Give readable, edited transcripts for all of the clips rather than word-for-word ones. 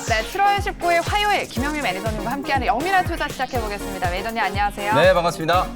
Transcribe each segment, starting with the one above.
네, 7월 19일 화요일 김영민 매니저님과 함께하는 영민한 투자 시작해보겠습니다. 매니저님 안녕하세요. 네, 반갑습니다.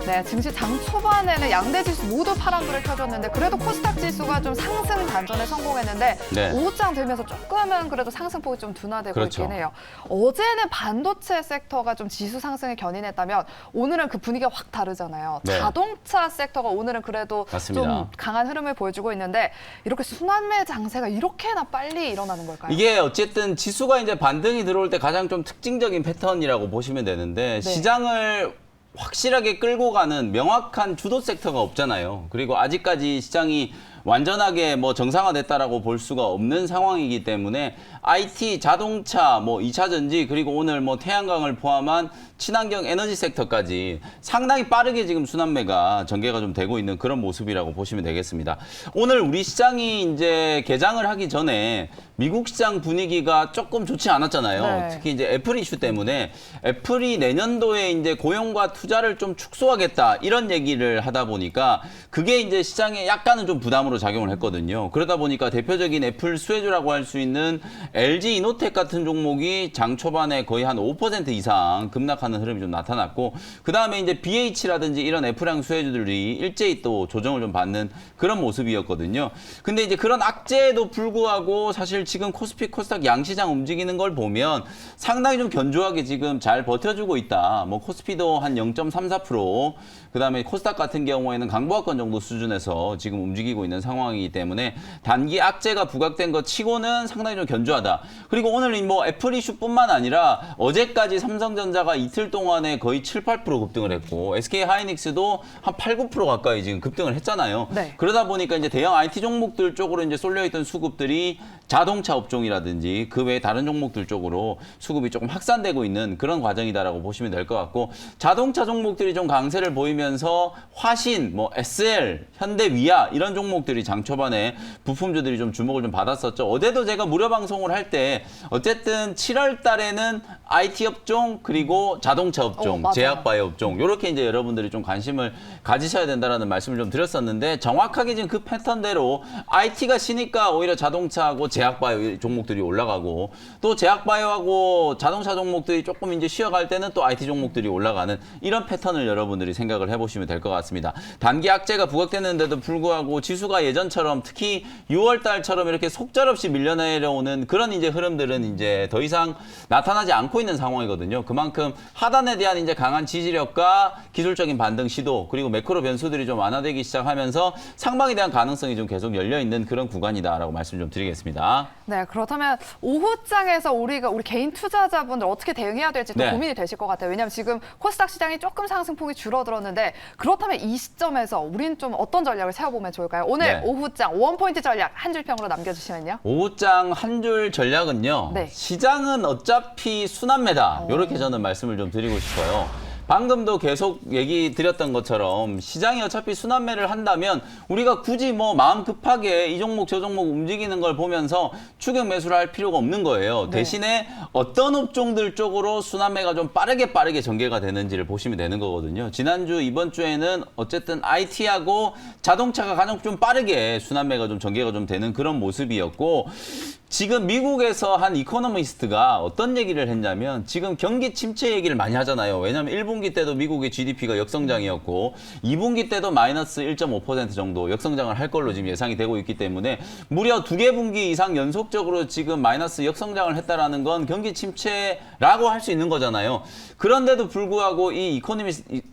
네, 증시 장 초반에는 양대 지수 모두 파란불을 켜줬는데 그래도 코스닥 지수가 좀 상승 반전에 성공했는데 네. 오후장 되면서 조금은 그래도 상승폭이 좀 둔화되고 그렇죠. 있긴 해요. 어제는 반도체 섹터가 좀 지수 상승에 견인했다면 오늘은 그 분위기가 확 다르잖아요. 네. 자동차 섹터가 오늘은 그래도 맞습니다. 좀 강한 흐름을 보여주고 있는데 이렇게 순환매 장세가 이렇게나 빨리 일어나는 걸까요? 이게 어쨌든 지수가 이제 반등이 들어올 때 가장 좀 특징적인 패턴이라고 보시면 되는데 시장을 확실하게 끌고 가는 명확한 주도 섹터가 없잖아요. 그리고 아직까지 시장이 완전하게 뭐 정상화됐다라고 볼 수가 없는 상황이기 때문에 IT, 자동차, 뭐 2차 전지 그리고 오늘 뭐 태양광을 포함한 친환경 에너지 섹터까지 상당히 빠르게 지금 순환매가 전개가 좀 되고 있는 그런 모습이라고 보시면 되겠습니다. 오늘 우리 시장이 이제 개장을 하기 전에 미국 시장 분위기가 조금 좋지 않았잖아요. 네. 특히 이제 애플 이슈 때문에 애플이 내년도에 이제 고용과 투자를 좀 축소하겠다 이런 얘기를 하다 보니까 그게 이제 시장에 약간은 좀 부담으로 작용을 했거든요. 그러다 보니까 대표적인 애플 수혜주라고 할 수 있는 LG 이노텍 같은 종목이 장 초반에 거의 한 5% 이상 급락하는 흐름이 좀 나타났고 그 다음에 이제 BH라든지 이런 애플향 수혜주들이 일제히 또 조정을 좀 받는 그런 모습이었거든요. 근데 이제 그런 악재에도 불구하고 사실 지금 코스피, 코스닥 양시장 움직이는 걸 보면 상당히 좀 견조하게 지금 잘 버텨주고 있다. 뭐 코스피도 한 0.34%, 그 다음에 코스닥 같은 경우에는 강보합권 정도 수준에서 지금 움직이고 있는 상황이기 때문에 단기 악재가 부각된 것 치고는 상당히 좀 견조하다. 그리고 오늘 뭐 애플 이슈뿐만 아니라 어제까지 삼성전자가 이틀 동안에 거의 7, 8% 급등을 했고 SK 하이닉스도 한 8, 9% 가까이 지금 급등을 했잖아요. 네. 그러다 보니까 이제 대형 IT 종목들 쪽으로 이제 쏠려있던 수급들이 자동차 업종이라든지 그 외에 다른 종목들 쪽으로 수급이 조금 확산되고 있는 그런 과정이다라고 보시면 될 것 같고 자동차 종목들이 좀 강세를 보이면서 화신, 뭐 SL, 현대위아 이런 종목들이 장 초반에 부품주들이 좀 주목을 좀 받았었죠. 어제도 제가 무료 방송을 할 때 어쨌든 7월 달에는 IT 업종 그리고 자동차 업종, 제약바이오 업종 이렇게 이제 여러분들이 좀 관심을 가지셔야 된다라는 말씀을 좀 드렸었는데 정확하게 지금 그 패턴대로 IT가 쉬니까 오히려 자동차하고 제약바이오 종목들이 올라가고 또 제약바이오하고 자동차 종목들이 조금 이제 쉬어갈 때는 또 IT 종목들이 올라가는 이런 패턴을 여러분들이 생각을 해보시면 될 것 같습니다. 단기 악재가 부각되는데도 불구하고 지수가 예전처럼 특히 6월 달처럼 이렇게 속절없이 밀려내려오는 그런 이제 흐름들은 이제 더 이상 나타나지 않고 있는 상황이거든요. 그만큼 하단에 대한 이제 강한 지지력과 기술적인 반등 시도 그리고 매크로 변수들이 좀 완화되기 시작하면서 상방에 대한 가능성이 좀 계속 열려 있는 그런 구간이다라고 말씀 좀 드리겠습니다. 네, 그렇다면 오후장에서 우리 개인 투자자분들 어떻게 대응해야 될지 또 고민이 되실 것 같아요. 왜냐하면 지금 코스닥 시장이 조금 상승폭이 줄어들었는데 그렇다면 이 시점에서 우리는 좀 어떤 전략을 세워보면 좋을까요? 오늘 오후장 원포인트 전략 한 줄 평으로 남겨주시면요. 오후장 한 줄 전략은요. 시장은 어차피 순환매다. 이렇게 저는 말씀을 좀 드리고 싶어요. 방금도 계속 얘기 드렸던 것처럼 시장이 어차피 순환매를 한다면 우리가 굳이 뭐 마음 급하게 이 종목 저 종목 움직이는 걸 보면서 추격 매수를 할 필요가 없는 거예요. 대신에 어떤 업종들 쪽으로 순환매가 좀 빠르게 전개가 되는지를 보시면 되는 거거든요. 지난주 이번 주에는 어쨌든 IT하고 자동차가 가장 좀 빠르게 순환매가 좀 전개가 좀 되는 그런 모습이었고 지금 미국에서 한 이코노미스트가 어떤 얘기를 했냐면 지금 경기 침체 얘기를 많이 하잖아요. 왜냐하면 1분기 때도 미국의 GDP가 역성장이었고 2분기 때도 마이너스 1.5% 정도 역성장을 할 걸로 지금 예상이 되고 있기 때문에 무려 2개 분기 이상 연속적으로 지금 마이너스 역성장을 했다라는 건 경기 침체라고 할 수 있는 거잖아요. 그런데도 불구하고 이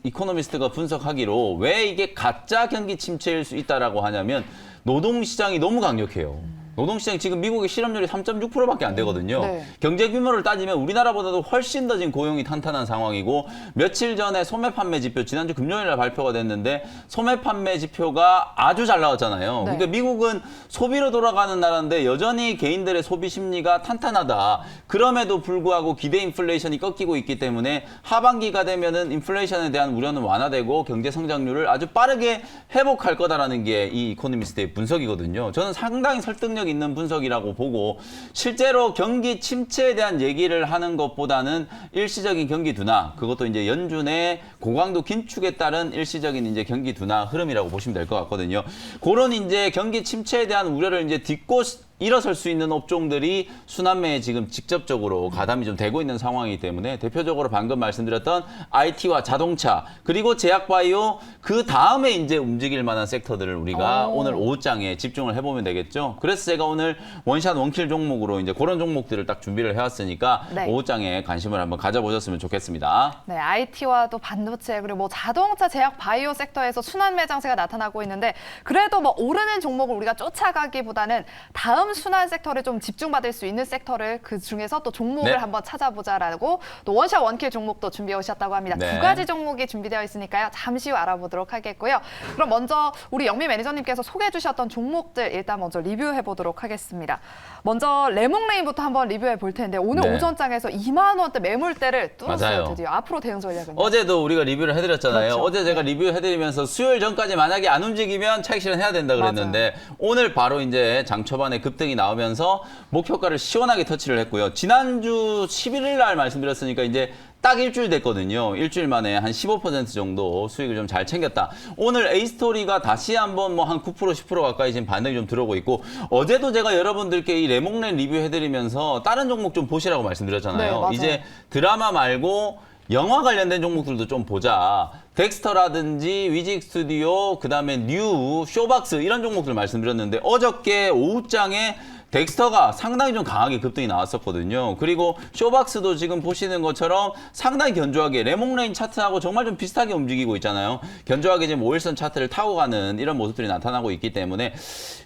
이코노미스트가 분석하기로 왜 이게 가짜 경기 침체일 수 있다라고 하냐면 노동시장이 너무 강력해요. 노동시장 지금 미국의 실업률이 3.6%밖에 안 되거든요. 경제 규모를 따지면 우리나라보다도 훨씬 더 지금 고용이 탄탄한 상황이고 며칠 전에 소매 판매 지표 지난주 금요일날 발표가 됐는데 소매 판매 지표가 아주 잘 나왔잖아요. 그러니까 미국은 소비로 돌아가는 나라인데 여전히 개인들의 소비 심리가 탄탄하다. 그럼에도 불구하고 기대 인플레이션이 꺾이고 있기 때문에 하반기가 되면은 인플레이션에 대한 우려는 완화되고 경제 성장률을 아주 빠르게 회복할 거다라는 게 이 이코노미스트의 분석이거든요. 저는 상당히 설득력 있는 분석이라고 보고 실제로 경기 침체에 대한 얘기를 하는 것보다는 일시적인 경기 둔화 그것도 이제 연준의 고강도 긴축에 따른 일시적인 이제 경기 둔화 흐름이라고 보시면 될 것 같거든요. 그런 이제 경기 침체에 대한 우려를 이제 딛고 일어설 수 있는 업종들이 순환매에 지금 직접적으로 가담이 좀 되고 있는 상황이기 때문에 대표적으로 방금 말씀드렸던 IT와 자동차 그리고 제약바이오 그 다음에 이제 움직일 만한 섹터들을 우리가 오늘 오후장에 집중을 해보면 되겠죠. 그래서 제가 오늘 원샷 원킬 종목으로 이제 그런 종목들을 딱 준비를 해왔으니까 네. 오후장에 관심을 한번 가져보셨으면 좋겠습니다. 네, IT와 또 반도체 그리고 뭐 자동차, 제약, 바이오 섹터에서 순환 매장세가 나타나고 있는데 그래도 뭐 오르는 종목을 우리가 쫓아가기보다는 다음 순환 섹터를 좀 집중받을 수 있는 섹터를 그 중에서 또 종목을 네. 한번 찾아보자라고 또 원샷 원킬 종목도 준비해 오셨다고 합니다. 네. 두 가지 종목이 준비되어 있으니까요. 잠시 후 알아보도록 하겠고요. 그럼 먼저 우리 영미 매니저님께서 소개해 주셨던 종목들 일단 먼저 리뷰해 보도록 하겠습니다. 먼저 레몽레인부터 한번 리뷰해 볼 텐데 오늘 네. 오전장에서 2만 원대 매물대를 뚫었어요. 맞아요. 드디어. 앞으로 대응 전략은 어제도 우리가 리뷰를 해드렸잖아요. 그렇죠. 어제 제가 리뷰해드리면서 수요일 전까지 만약에 안 움직이면 차익 실현해야 된다 그랬는데 오늘 바로 이제 장 초반에 급등이 나오면서 목표가를 시원하게 터치를 했고요. 지난주 11일 날 말씀드렸으니까 이제 딱 일주일 됐거든요. 일주일 만에 한 15% 정도 수익을 좀 잘 챙겼다. 오늘 A스토리가 다시 한번 뭐 한 9%, 10% 가까이 지금 반등이 좀 들어오고 있고 어제도 제가 여러분들께 이 레몽랜 리뷰해드리면서 다른 종목 좀 보시라고 말씀드렸잖아요. 네, 맞아요. 이제 드라마 말고 영화 관련된 종목들도 좀 보자. 덱스터라든지 위직 스튜디오, 그다음에 뉴, 쇼박스 이런 종목들 말씀드렸는데 어저께 오후장에 덱스터가 상당히 좀 강하게 급등이 나왔었거든요. 그리고 쇼박스도 지금 보시는 것처럼 상당히 견조하게 레몽레인 차트하고 정말 좀 비슷하게 움직이고 있잖아요. 견조하게 지금 5일선 차트를 타고 가는 이런 모습들이 나타나고 있기 때문에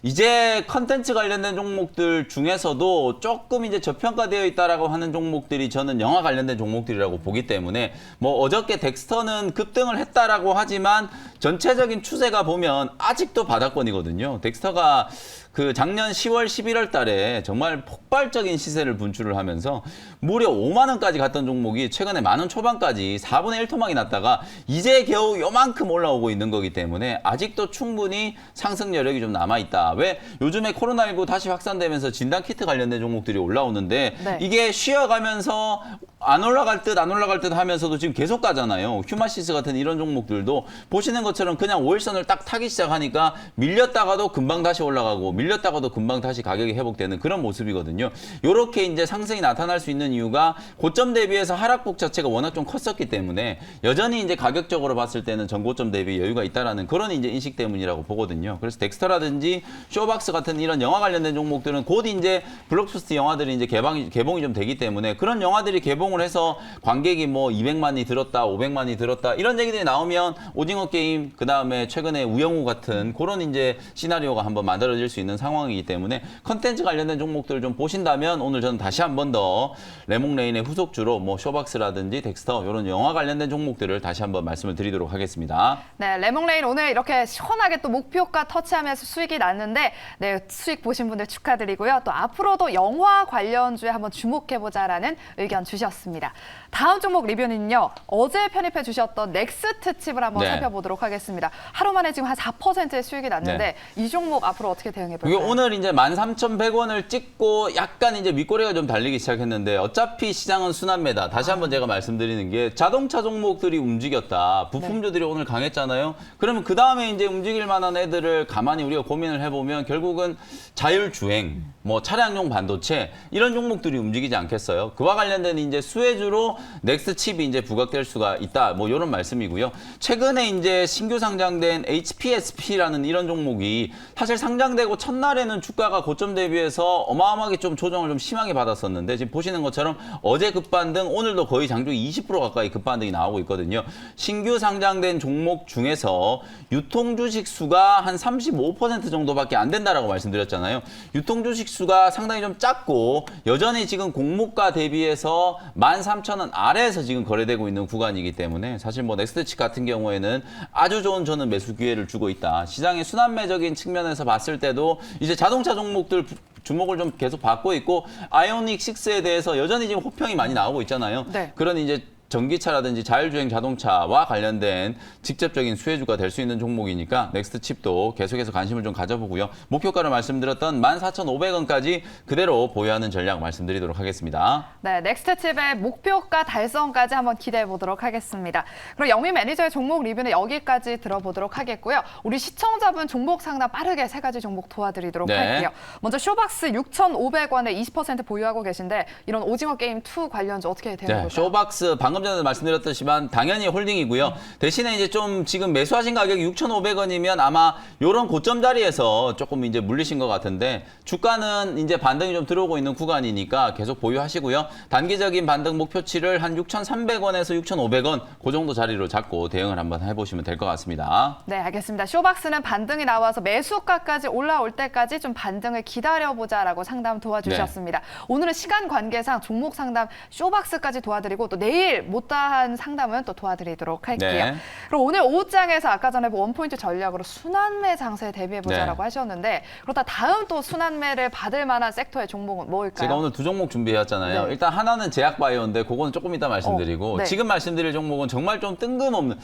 이제 컨텐츠 관련된 종목들 중에서도 조금 이제 저평가되어 있다라고 하는 종목들이 저는 영화 관련된 종목들이라고 보기 때문에 뭐 어저께 덱스터는 급등을 했다라고 하지만 전체적인 추세가 보면 아직도 바닥권이거든요. 덱스터가 그 작년 10월, 11월 달에 정말 폭발적인 시세를 분출을 하면서 무려 5만 원까지 갔던 종목이 최근에 10,000원 초반까지 4분의 1 토막이 났다가 이제 겨우 요만큼 올라오고 있는 거기 때문에 아직도 충분히 상승 여력이 좀 남아있다. 왜? 요즘에 코로나19 다시 확산되면서 진단키트 관련된 종목들이 올라오는데 네. 이게 쉬어가면서 안 올라갈 듯 하면서도 지금 계속 가잖아요. 휴마시스 같은 이런 종목들도 보시는 것처럼 그냥 5일선을 딱 타기 시작하니까 밀렸다가도 금방 다시 올라가고 밀렸다가도 금방 다시 가격이 회복되는 그런 모습이거든요. 이렇게 이제 상승이 나타날 수 있는 이유가 고점 대비해서 하락폭 자체가 워낙 좀 컸었기 때문에 여전히 이제 가격적으로 봤을 때는 전고점 대비 여유가 있다라는 그런 이제 인식 때문이라고 보거든요. 그래서 덱스터라든지 쇼박스 같은 이런 영화 관련된 종목들은 곧 이제 블록버스터 영화들이 이제 개봉이 좀 되기 때문에 그런 영화들이 개봉을 해서 관객이 뭐 200만이 들었다, 500만이 들었다 이런 얘기들이 나오면 오징어 게임 그다음에 최근에 우영우 같은 그런 이제 시나리오가 한번 만들어질 수 있는 상황이기 때문에 컨텐츠 관련된 종목들 좀 보신다면 오늘 저는 다시 한 번 더 레몽레인의 후속주로 뭐 쇼박스라든지 덱스터 이런 영화 관련된 종목들을 다시 한번 말씀을 드리도록 하겠습니다. 네, 레몽레인 오늘 이렇게 시원하게 또 목표가 터치하면서 수익이 났는데 네, 수익 보신 분들 축하드리고요. 또 앞으로도 영화 관련주에 한번 주목해보자라는 의견 주셨습니다. 다음 종목 리뷰는요. 어제 편입해 주셨던 넥스트 칩을 한번 네. 살펴보도록 하겠습니다. 하루 만에 지금 한 4%의 수익이 났는데 이 종목 앞으로 어떻게 대응해볼까요? 이게 오늘 이제 13,100원을 찍고 약간 이제 윗꼬리가 좀 달리기 시작했는데 어차피 시장은 순환매다. 다시 한번 제가 말씀드리는 게 자동차 종목들이 움직였다. 부품주들이 오늘 강했잖아요. 그러면 그 다음에 이제 움직일 만한 애들을 가만히 우리가 고민을 해보면 결국은 자율주행, 뭐 차량용 반도체 이런 종목들이 움직이지 않겠어요. 그와 관련된 이제 수혜주로 넥스트 칩이 이제 부각될 수가 있다. 뭐 이런 말씀이고요. 최근에 이제 신규 상장된 HPSP라는 이런 종목이 사실 상장되고 첫날에는 주가가 고점 대비해서 어마어마하게 좀 조정을 좀 심하게 받았었는데 지금 보시는 것처럼 어제 급반등, 오늘도 거의 장중에 20% 가까이 급반등이 나오고 있거든요. 신규 상장된 종목 중에서 유통 주식 수가 한 35% 정도밖에 안 된다라고 말씀드렸잖아요. 유통 주식 수가 상당히 좀 작고 여전히 지금 공모가 대비해서 13,000원 아래에서 지금 거래되고 있는 구간이기 때문에 사실 뭐 넥스트칩 같은 경우에는 아주 좋은 저는 매수 기회를 주고 있다. 시장의 순환매적인 측면에서 봤을 때도 이제 자동차 종목들 주목을 좀 계속 받고 있고 아이오닉 6에 대해서 여전히 지금 호평이 많이 나오고 있잖아요. 네. 그런 이제 전기차라든지 자율주행 자동차와 관련된 직접적인 수혜주가 될 수 있는 종목이니까 넥스트칩도 계속해서 관심을 좀 가져보고요. 목표가를 말씀드렸던 14,500원까지 그대로 보유하는 전략 말씀드리도록 하겠습니다. 네, 넥스트칩의 목표가 달성까지 한번 기대해 보도록 하겠습니다. 그럼 영민 매니저의 종목 리뷰는 여기까지 들어보도록 하겠고요. 우리 시청자분 종목 상담 빠르게 3가지 종목 도와드리도록 할게요. 먼저 쇼박스 6,500원에 20% 보유하고 계신데 이런 오징어 게임 2 관련주 어떻게 되는 걸까요? 쇼박스 방금 전에 말씀드렸듯이만 당연히 홀딩이고요. 대신에 이제 좀 지금 매수하신 가격이 6,500원이면 아마 이런 고점 자리에서 조금 이제 물리신 것 같은데 주가는 이제 반등이 좀 들어오고 있는 구간이니까 계속 보유하시고요. 단기적인 반등 목표치를 한 6,300원에서 6,500원 그 정도 자리로 잡고 대응을 한번 해보시면 될 것 같습니다. 네, 알겠습니다. 쇼박스는 반등이 나와서 매수가까지 올라올 때까지 좀 반등을 기다려보자라고 상담 도와주셨습니다. 오늘은 시간 관계상 종목 상담 쇼박스까지 도와드리고 또 내일 못다한 상담은 또 도와드리도록 할게요. 그럼 오늘 오후장에서 아까 전에 원포인트 전략으로 순환매 장세에 대비해보자라고 하셨는데 그렇다 다음 또 순환매를 받을 만한 섹터의 종목은 뭘까요? 제가 오늘 2종목 준비해왔잖아요. 일단 하나는 제약바이오인데 그거는 조금 이따 말씀드리고 지금 말씀드릴 종목은 정말 좀 뜬금없는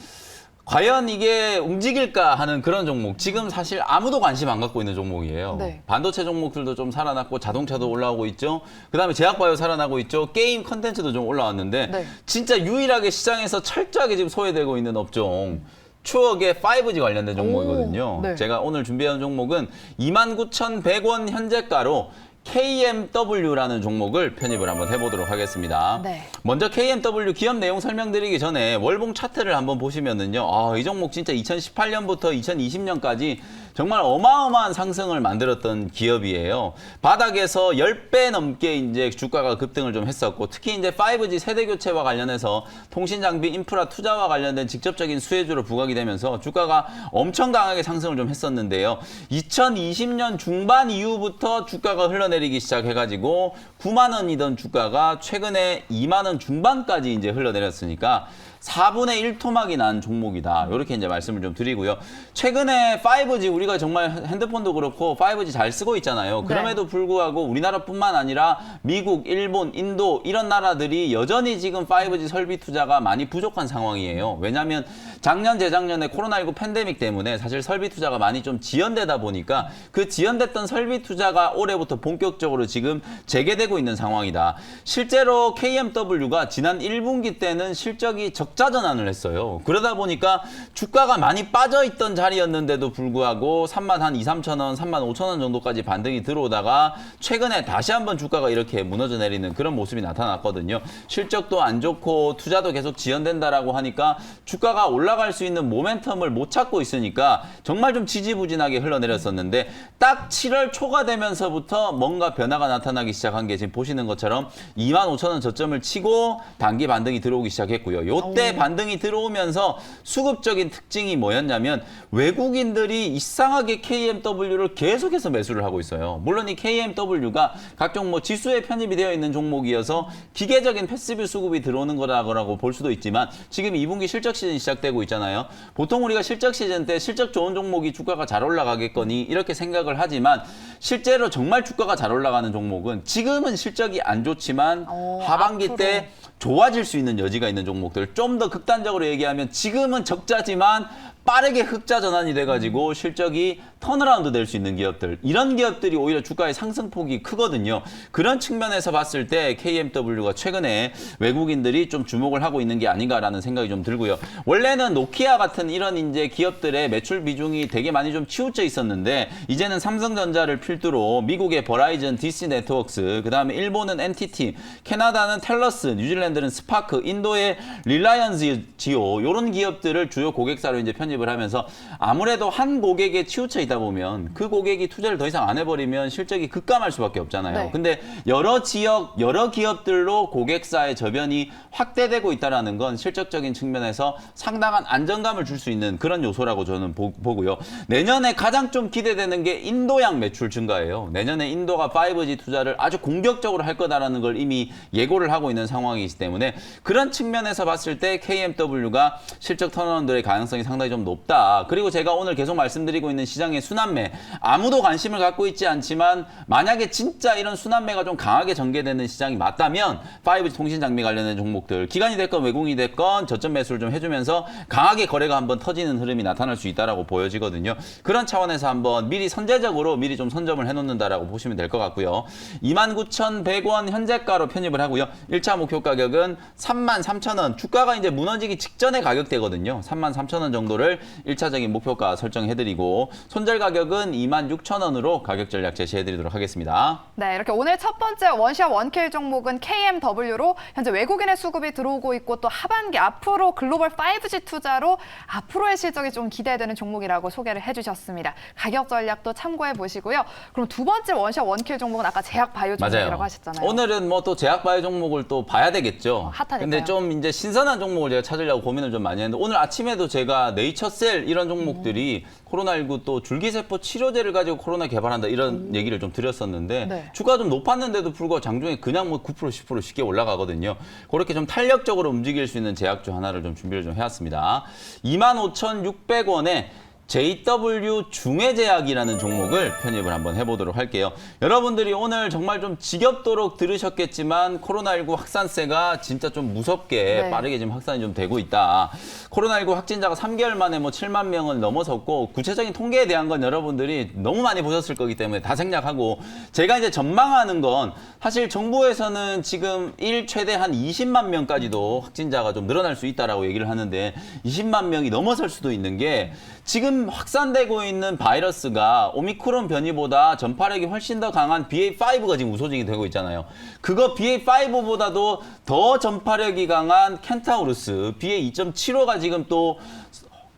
과연 이게 움직일까 하는 그런 종목. 지금 사실 아무도 관심 안 갖고 있는 종목이에요. 반도체 종목들도 좀 살아났고 자동차도 올라오고 있죠. 그다음에 제약바이오 살아나고 있죠. 게임 컨텐츠도 좀 올라왔는데 진짜 유일하게 시장에서 철저하게 지금 소외되고 있는 업종. 추억의 5G 관련된 종목이거든요. 제가 오늘 준비한 종목은 29,100원 현재가로 KMW라는 종목을 편입을 한번 해보도록 하겠습니다. 먼저 KMW 기업 내용 설명드리기 전에 월봉 차트를 한번 보시면은요. 이 종목 진짜 2018년부터 2020년까지 정말 어마어마한 상승을 만들었던 기업이에요. 바닥에서 10배 넘게 이제 주가가 급등을 좀 했었고 특히 이제 5G 세대 교체와 관련해서 통신 장비 인프라 투자와 관련된 직접적인 수혜주로 부각이 되면서 주가가 엄청 강하게 상승을 좀 했었는데요. 2020년 중반 이후부터 주가가 흘러내리기 시작해가지고 9만 원이던 주가가 최근에 2만 원 중반까지 이제 흘러내렸으니까 4분의 1 토막이 난 종목이다. 이렇게 이제 말씀을 좀 드리고요. 최근에 5G 우리가 정말 핸드폰도 그렇고 5G 잘 쓰고 있잖아요. 그럼에도 불구하고 우리나라뿐만 아니라 미국, 일본, 인도 이런 나라들이 여전히 지금 5G 설비 투자가 많이 부족한 상황이에요. 왜냐하면 작년, 재작년에 코로나19 팬데믹 때문에 사실 설비 투자가 많이 좀 지연되다 보니까 그 지연됐던 설비 투자가 올해부터 본격적으로 지금 재개되고 있는 상황이다. 실제로 KMW가 지난 1분기 때는 실적이 적자 전환을 했어요. 그러다 보니까 주가가 많이 빠져있던 자리였는데도 불구하고 3만 한 2, 3천 원, 3만 5천 원 정도까지 반등이 들어오다가 최근에 다시 한번 주가가 이렇게 무너져 내리는 그런 모습이 나타났거든요. 실적도 안 좋고 투자도 계속 지연된다라고 하니까 주가가 올라갈 수 있는 모멘텀을 못 찾고 있으니까 정말 좀 지지부진하게 흘러내렸었는데 딱 7월 초가 되면서부터 뭔가 변화가 나타나기 시작한 게 지금 보시는 것처럼 2만 5천 원 저점을 치고 단기 반등이 들어오기 시작했고요. 요때 반등이 들어오면서 수급적인 특징이 뭐였냐면 외국인들이 이상하게 KMW를 계속해서 매수를 하고 있어요. 물론 이 KMW가 각종 뭐 지수에 편입이 되어 있는 종목이어서 기계적인 패시브 수급이 들어오는 거라고 볼 수도 있지만 지금 2분기 실적 시즌이 시작되고 있잖아요. 보통 우리가 실적 시즌 때 실적 좋은 종목이 주가가 잘 올라가겠거니 이렇게 생각을 하지만 실제로 정말 주가가 잘 올라가는 종목은 지금은 실적이 안 좋지만 하반기 앞으로. 때 좋아질 수 있는 여지가 있는 종목들. 좀 더 극단적으로 얘기하면 지금은 적자지만 빠르게 흑자 전환이 돼가지고 실적이 턴어라운드 될 수 있는 기업들. 이런 기업들이 오히려 주가의 상승폭이 크거든요. 그런 측면에서 봤을 때 KMW가 최근에 외국인들이 좀 주목을 하고 있는 게 아닌가라는 생각이 좀 들고요. 원래는 노키아 같은 이런 이제 기업들의 매출 비중이 되게 많이 좀 치우쳐 있었는데 이제는 삼성전자를 필두로 미국의 버라이즌, DC 네트워크스, 그다음에 일본은 NTT, 캐나다는 텔러스, 뉴질랜드는 스파크, 인도의 릴라이언스 지오 이런 기업들을 주요 고객사로 이제 편입을 하면서 아무래도 한 고객에 치우쳐 있다 보면 그 고객이 투자를 더 이상 안 해버리면 실적이 급감할 수밖에 없잖아요. 근데 여러 지역, 여러 기업들로 고객사의 저변이 확대되고 있다는 건 실적적인 측면에서 상당한 안정감을 줄 수 있는 그런 요소라고 저는 보고요. 내년에 가장 좀 기대되는 게 인도양 매출 증가예요. 내년에 인도가 5G 투자를 아주 공격적으로 할 거다라는 걸 이미 예고를 하고 있는 상황이기 때문에 그런 측면에서 봤을 때 KMW가 실적 턴어라운드의 가능성이 상당히 좀 좀 높다. 그리고 제가 오늘 계속 말씀드리고 있는 시장의 순환매, 아무도 관심을 갖고 있지 않지만 만약에 진짜 이런 순환매가 좀 강하게 전개되는 시장이 맞다면 5G 통신 장비 관련된 종목들, 기관이 됐건 외국인이 됐건 저점 매수를 좀 해주면서 강하게 거래가 한번 터지는 흐름이 나타날 수 있다라고 보여지거든요. 그런 차원에서 한번 미리 선제적으로 미리 좀 선점을 해놓는다라고 보시면 될 것 같고요. 29,100원 현재가로 편입을 하고요. 1차 목표 가격은 33,000원. 주가가 이제 무너지기 직전의 가격대거든요. 33,000원 정도를 1차적인 목표가 설정해드리고 손절 가격은 26,000원으로 가격 전략 제시해드리도록 하겠습니다. 네, 이렇게 오늘 첫 번째 원시와 원킬 종목은 KMW로 현재 외국인의 수급이 들어오고 있고 또 하반기 앞으로 글로벌 5G 투자로 앞으로의 실적이 좀 기대되는 종목이라고 소개를 해주셨습니다. 가격 전략도 참고해 보시고요. 그럼 두 번째 원시와 원킬 종목은 아까 제약 바이오 종목이라고 맞아요. 하셨잖아요. 오늘은 뭐 또 제약 바이오 종목을 또 봐야 되겠죠. 핫하니까요. 근데 좀 이제 신선한 종목을 제가 찾으려고 고민을 좀 많이 했는데 오늘 아침에도 제가 네이처셀 이런 종목들이 코로나19 또 줄기세포 치료제를 가지고 코로나 개발한다 이런 얘기를 좀 드렸었는데 네. 주가 좀 높았는데도 불구하고 장중에 그냥 뭐 9% 10% 쉽게 올라가거든요. 그렇게 좀 탄력적으로 움직일 수 있는 제약주 하나를 좀 준비를 좀 해왔습니다. 25,600원에 JW 중해제약이라는 종목을 편입을 한번 해보도록 할게요. 여러분들이 오늘 정말 좀 지겹도록 들으셨겠지만 코로나19 확산세가 진짜 좀 무섭게 네. 빠르게 지금 확산이 좀 되고 있다. 코로나19 확진자가 3개월 만에 뭐 7만 명을 넘어섰고 구체적인 통계에 대한 건 여러분들이 너무 많이 보셨을 거기 때문에 다 생략하고 제가 이제 전망하는 건 사실 정부에서는 지금 최대 한 20만 명까지도 확진자가 좀 늘어날 수 있다라고 얘기를 하는데 20만 명이 넘어설 수도 있는 게 지금 확산되고 있는 바이러스가 오미크론 변이보다 전파력이 훨씬 더 강한 BA.5가 지금 우소증이 되고 있잖아요. 그거 BA.5보다도 더 전파력이 강한 켄타우루스 BA.2.75가 지금 또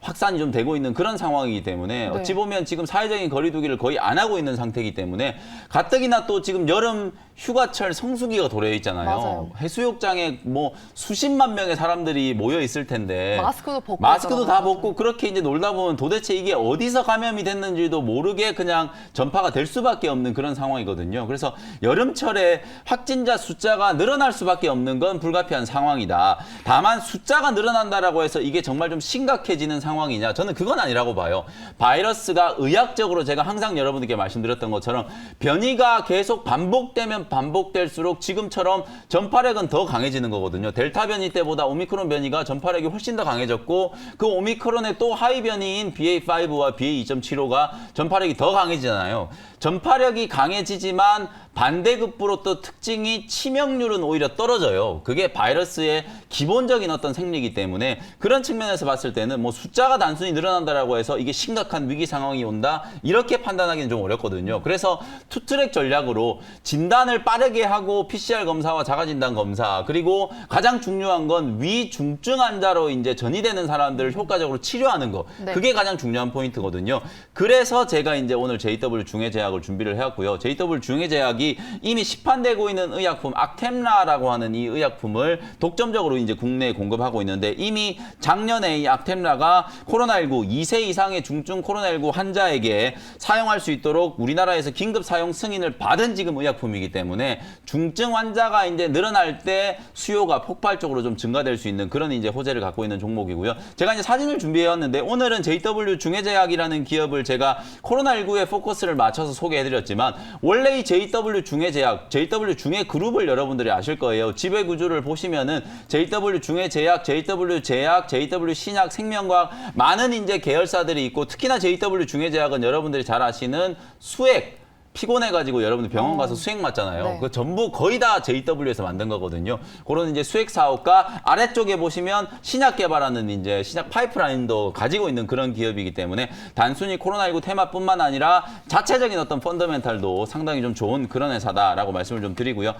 확산이 좀 되고 있는 그런 상황이기 때문에 네. 어찌 보면 지금 사회적인 거리두기를 거의 안 하고 있는 상태이기 때문에 가뜩이나 또 지금 여름 휴가철 성수기가 도래해 있잖아요. 맞아요. 해수욕장에 뭐 수십만 명의 사람들이 모여 있을 텐데 마스크도 벗고 마스크도 다 있더라고요. 벗고 그렇게 이제 놀다 보면 도대체 이게 어디서 감염이 됐는지도 모르게 그냥 전파가 될 수밖에 없는 그런 상황이거든요. 그래서 여름철에 확진자 숫자가 늘어날 수밖에 없는 건 불가피한 상황이다. 다만 숫자가 늘어난다라고 해서 이게 정말 좀 심각해지는 상황이냐? 저는 그건 아니라고 봐요. 바이러스가 의학적으로 제가 항상 여러분들께 말씀드렸던 것처럼 변이가 계속 반복되면 반복될수록 지금처럼 전파력은 더 강해지는 거거든요. 델타 변이 때보다 오미크론 변이가 전파력이 훨씬 더 강해졌고 그 오미크론의 또 하위 변이인 BA.5와 BA.2.75가 전파력이 더 강해지잖아요. 전파력이 강해지지만 반대급부로 또 특징이 치명률은 오히려 떨어져요. 그게 바이러스의 기본적인 어떤 생리이기 때문에 그런 측면에서 봤을 때는 뭐 숫자가 단순히 늘어난다라고 해서 이게 심각한 위기 상황이 온다 이렇게 판단하기는 좀 어렵거든요. 그래서 투트랙 전략으로 진단을 빠르게 하고 PCR 검사와 자가진단 검사 그리고 가장 중요한 건 위중증 환자로 이제 전이되는 사람들을 효과적으로 치료하는 거 네. 그게 가장 중요한 포인트거든요. 그래서 제가 이제 오늘 JW 중해제약을 준비를 해왔고요. JW 중해제약이 이미 시판되고 있는 의약품 악템라라고 하는 이 의약품을 독점적으로 이제 국내에 공급하고 있는데 이미 작년에 이 악템라가 코로나19 2세 이상의 중증 코로나19 환자에게 사용할 수 있도록 우리나라에서 긴급 사용 승인을 받은 지금 의약품이기 때문에 중증 환자가 이제 늘어날 때 수요가 폭발적으로 좀 증가될 수 있는 그런 이제 호재를 갖고 있는 종목이고요. 제가 이제 사진을 준비해 왔는데 오늘은 JW 중해제약이라는 기업을 제가 코로나19에 포커스를 맞춰서 소개해드렸지만 원래 이 JW 중해제약, JW 중해그룹을 여러분들이 아실 거예요. 지배 구조를 보시면은 JW 중해제약, JW 제약, JW 신약, 생명과학 많은 이제 계열사들이 있고 특히나 JW 중해제약은 여러분들이 잘 아시는 수액 피곤해가지고 여러분들 병원 가서 수액 맞잖아요. 네. 그 전부 거의 다 JW에서 만든 거거든요. 그런 이제 수액 사업과 아래쪽에 보시면 신약 개발하는 이제 신약 파이프라인도 가지고 있는 그런 기업이기 때문에 단순히 코로나19 테마뿐만 아니라 자체적인 어떤 펀더멘탈도 상당히 좀 좋은 그런 회사다라고 말씀을 좀 드리고요.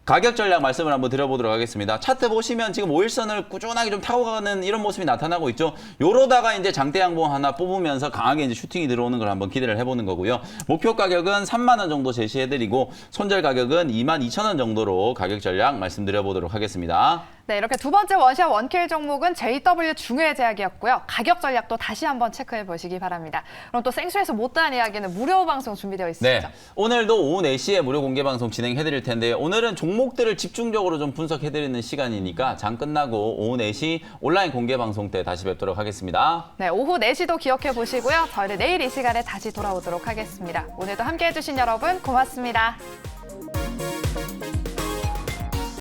가격 전략 말씀을 한번 드려보도록 하겠습니다. 차트 보시면 지금 5일선을 꾸준하게 좀 타고 가는 이런 모습이 나타나고 있죠. 요러다가 이제 장대 양봉 하나 뽑으면서 강하게 이제 슈팅이 들어오는 걸 한번 기대를 해보는 거고요. 목표 가격은 3만 원 정도 제시해드리고 손절 가격은 22,000원 정도로 가격 전략 말씀드려보도록 하겠습니다. 네, 이렇게 두 번째 원샷 원킬 종목은 JW 중외제약이었고요. 가격 전략도 다시 한번 체크해 보시기 바랍니다. 그럼 또 생수에서 못다한 이야기는 무료 방송 준비되어 있습니다. 네, 오늘도 오후 4시에 무료 공개 방송 진행해드릴 텐데 오늘은 종목들을 집중적으로 좀 분석해드리는 시간이니까 장 끝나고 오후 4시 온라인 공개 방송 때 다시 뵙도록 하겠습니다. 네, 오후 4시도 기억해 보시고요. 저희는 내일 이 시간에 다시 돌아오도록 하겠습니다. 오늘도 함께해 주신 여러분 고맙습니다.